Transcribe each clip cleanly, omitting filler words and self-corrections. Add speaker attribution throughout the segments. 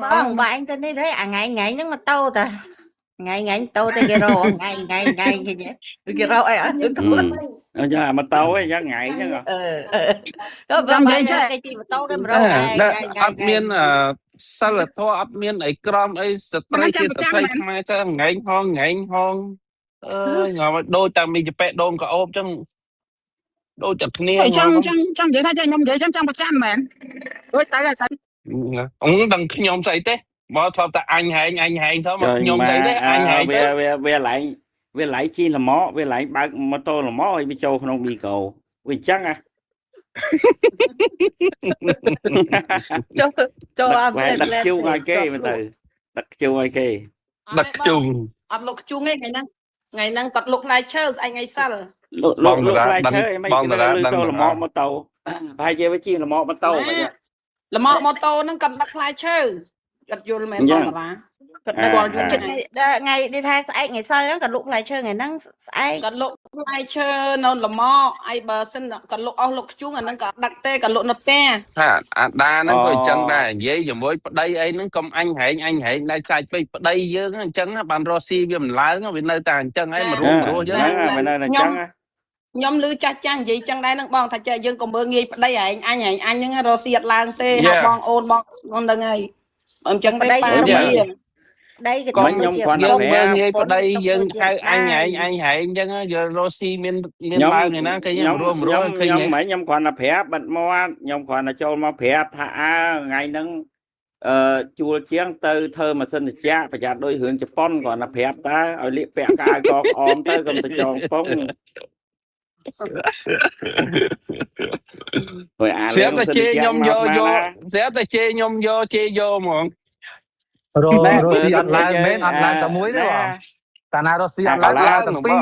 Speaker 1: បងបាញ់ទៅនេះទេអាថ្ងៃហ្នឹងមកតោតាថ្ងៃតោទៅគេរកថ្ងៃគេរកអីអត់
Speaker 2: ចាមកតោអីយ៉ាងថ្ងៃហ្នឹង
Speaker 1: ទៅបងបាញ់គេជីម៉ូតូគេមករកថ្ងៃ
Speaker 3: អត់មានសិលធម៌អត់មានអីក្រមអីស្ត្រីជាស្ត្រីខ្មែរចឹងថ្ងៃហងអើយងល់ដូចតែមីចប៉ែដូនកោបចឹងដូចតែគ្នា
Speaker 4: ចឹងនិយាយថាខ្ញុំនិយាយចឹងប្រចាំមែនដូចតែស្អី
Speaker 3: ដឹងខ្ញុំស្អីទេមកធ្លាប់តែអញហែងទៅមកខ្ញុំស្អីទេអញហែងទៅ
Speaker 2: វាឡៃជីលម៉វាឡៃបើកម៉ូតូលម៉ឲ្យវាចូលក្នុងមីក្រូវាអញ្ចឹង
Speaker 1: ចូលអត់
Speaker 2: ដឹកជូងឲ្យគេមើលទៅដឹកជូងឲ្យគេ
Speaker 3: ដឹកជូង
Speaker 5: អត់លោកជូងទេថ្ងៃហ្នឹងគាត់លុកផ្លែឈើស្អែកថ្ងៃសិល
Speaker 2: លុកផ្លែឈើអីមិនគេលើសូលម៉ម៉ូតូប្រហែលជាវាជីលម៉ម៉ូតូវិញ
Speaker 5: លម៉ម៉ូតូហ្នឹងគាត់ដឹកផ្លែឈើគាត់យល់មែនបងតារា
Speaker 1: គាត់គាត់យល់ថ្ងៃនេះថាស្អែកថ្ងៃសិលហ្នឹងគាត់លុកផ្លែឈើថ្ងៃហ្នឹងស្អែក
Speaker 5: គាត់លុកផ្លែឈើនៅលម៉អីបើសិនគាត់លុកអស់លុកខ្ជុងអាហ្នឹងគាត់ដឹកទេគាត់លុកនៅផ្ទះ
Speaker 3: ថាអាដាហ្នឹងក៏អញ្ចឹងដែរនិយាយជាមួយប្តីអីហ្នឹងកុំអញហែងដែរចាច់ពេកប្តីយើងអញ្ចឹងបានរស់ស៊ីវាមិនឡើងវានៅតែអញ្ចឹងហើយមករស់យើង
Speaker 2: មិននៅអញ្ចឹង
Speaker 5: ខ្ញុំឮចាស់និយាយចឹងដែរនឹងបងថាចេះយើងកុំមើងងាយប្តីឯងអញហ្នឹងរស់ស៊ីអត់ឡើងទេហៅបងអូនបងហ្នឹងហើយអញ្ចឹងទេប៉ា
Speaker 1: ដីក៏
Speaker 2: ខ្ញុំគាត់
Speaker 3: យើងមើលងាយប្តីយើងហៅអញហែងអញ្ចឹងយើងរស់ស៊ីមានឡើងឯណាគេខ្ញុំរួមឃើញ
Speaker 2: ខ្ញុំគ្រាន់តែប្រាប់បាត់មាត់ខ្ញុំគ្រាន់តែចូលមកប្រាប់ថាថ្ងៃហ្នឹងជួលជាងទៅធ្វើម៉ាស៊ីនត្រជាក់ប្រយ័ត្នដោយរឿងជប៉ុនគ្រាន់តែប្រាប់តើឲ្យលាកពាក់កៅកក្អមទៅកុំទៅចងពង
Speaker 3: ស្រាប់តែជេរខ្ញុំយកស្រាប់តែជេរខ្ញុំយកជេរយកហ្មង
Speaker 6: រស់ស៊ីអត់ឡើងមែនអត់ឡើងតែមួយទេបងតាណារស់ស៊ីអត់ឡើងទាំងពីរ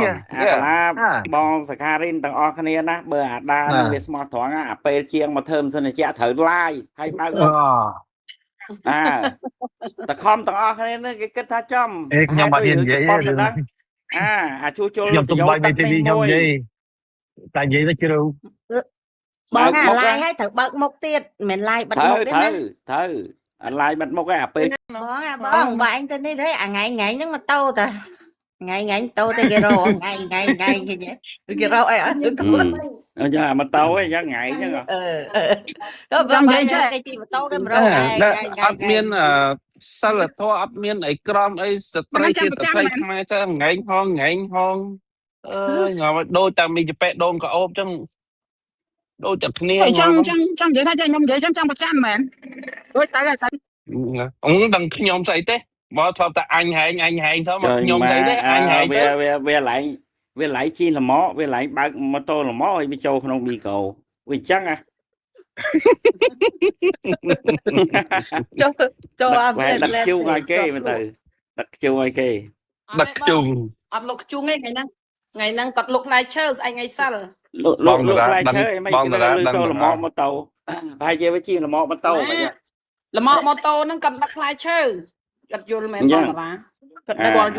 Speaker 2: បងសខារីនទាំងអស់គ្នាណាបើអាដានឹងវាស្មោះត្រង់អាពេលជាងមកធ្វើម៉ាស៊ីនត្រជាក់ត្រូវឡាយហើយបើកតខំទាំងអស់គ្នានេះគេគិតថាចំ
Speaker 6: ខ្ញុំអត់ហ៊ាននិយាយទេ
Speaker 2: ហ្នឹងអាជួជុល
Speaker 6: ខ្ញុំទំបាយមេទីវីខ្ញុំនិយាយតែនិយាយទៅជ្រៅ
Speaker 1: បងអាឡាយឲ្យត្រូវបើកមុខទៀតមិនឡាយបិទមុខទេណា
Speaker 2: ត្រូវអាឡាយបិទមុខឯអាពេល
Speaker 1: បងបាញ់ទៅនេះទេអាថ្ងៃហ្នឹងមកតោតាថ្ងៃតោទៅគេរកថ្ងៃគេរកអីអត់
Speaker 2: ចាម៉ូតូអីយ៉ាងថ្ងៃហ្នឹង
Speaker 1: ទៅបងបាញ់គេជីម៉ូតូគេមករក
Speaker 3: អត់មានសិលធម៌អត់មានអីក្រមអីស្ត្រីជាស្ត្រីខ្មែរចឹងថ្ងៃហងអើយងល់ដូចតែមីចប៉ែដូនកោបចឹងដូចតែគ្នា
Speaker 4: ចឹងនិយាយថាខ្ញុំនិយាយចឹងប្រចាំមែនដូចតែស្អី
Speaker 3: ដឹងខ្ញុំស្អីទេមកធ្លាប់តែអញហែងទៅមកខ្ញុំស្អីទេអញហែងទៅ
Speaker 2: វាឡៃជីលម៉វាឡៃបើកម៉ូតូលម៉ឲ្យវាចូលក្នុងមីក្រូវាអញ្ចឹង
Speaker 1: ចូលអត់
Speaker 2: ដឹកជូងឲ្យគេមើលទៅដឹកជូងឲ្យគេ
Speaker 3: ដឹកជូង
Speaker 5: អត់លុកជូងទេថ្ងៃហ្នឹងគាត់លុកផ្លែឈើស្អែកថ្ងៃសិល
Speaker 2: លុកផ្លែឈើអីមិនគេលើសូលម៉ម៉ូតូប្រហែលជាវាជីលម៉ម៉ូតូវិញ
Speaker 5: លម៉ម៉ូតូហ្នឹងគាត់ដឹកផ្លែឈើគាត់យល់មែនបងតារា
Speaker 1: គាត់យល់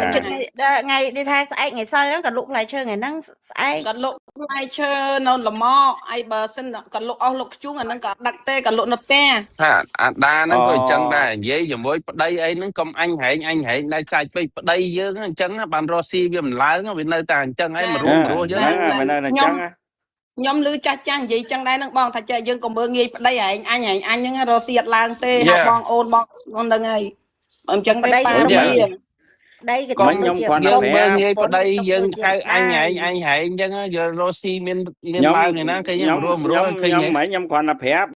Speaker 1: ថ្ងៃនេះថាស្អែកថ្ងៃសិលហ្នឹងគាត់លុកផ្លែឈើថ្ងៃហ្នឹងស្អែក
Speaker 5: គាត់លុកផ្លែឈើនៅលម៉អីបើសិនគាត់លុកអស់លុកខ្ជុងអាហ្នឹងគាត់ដឹកទេគាត់លុកនៅផ្ទះ
Speaker 3: ថាអាដាហ្នឹងក៏អញ្ចឹងដែរនិយាយជាមួយប្តីអីហ្នឹងកុំអញហែងដែរចាច់ពេកប្តីយើងអញ្ចឹងបានរស់ស៊ីវាមិនឡើងវានៅតែអញ្ចឹងហើយមករស់យើង
Speaker 2: មិននៅអញ្ចឹង
Speaker 5: ខ្ញុំឮចាស់និយាយចឹងដែរនឹងបងថាចេះយើងកុំមើងងាយប្តីឯងអញហ្នឹងរស់ស៊ីអត់ឡើងទេហៅបងអូនបងហ្នឹងហើយអញ្ចឹងទេប៉ា
Speaker 1: ដីក៏
Speaker 2: ខ្ញុំគ្រាន់តែ
Speaker 3: មើលងាយប្តីយើងហៅអញហែងអញ្ចឹងយើងរស់ស៊ីមានឡើងឯណាគេខ្ញុំរួមឃើញ
Speaker 2: ខ្ញុំគ្រាន់តែប្រាប់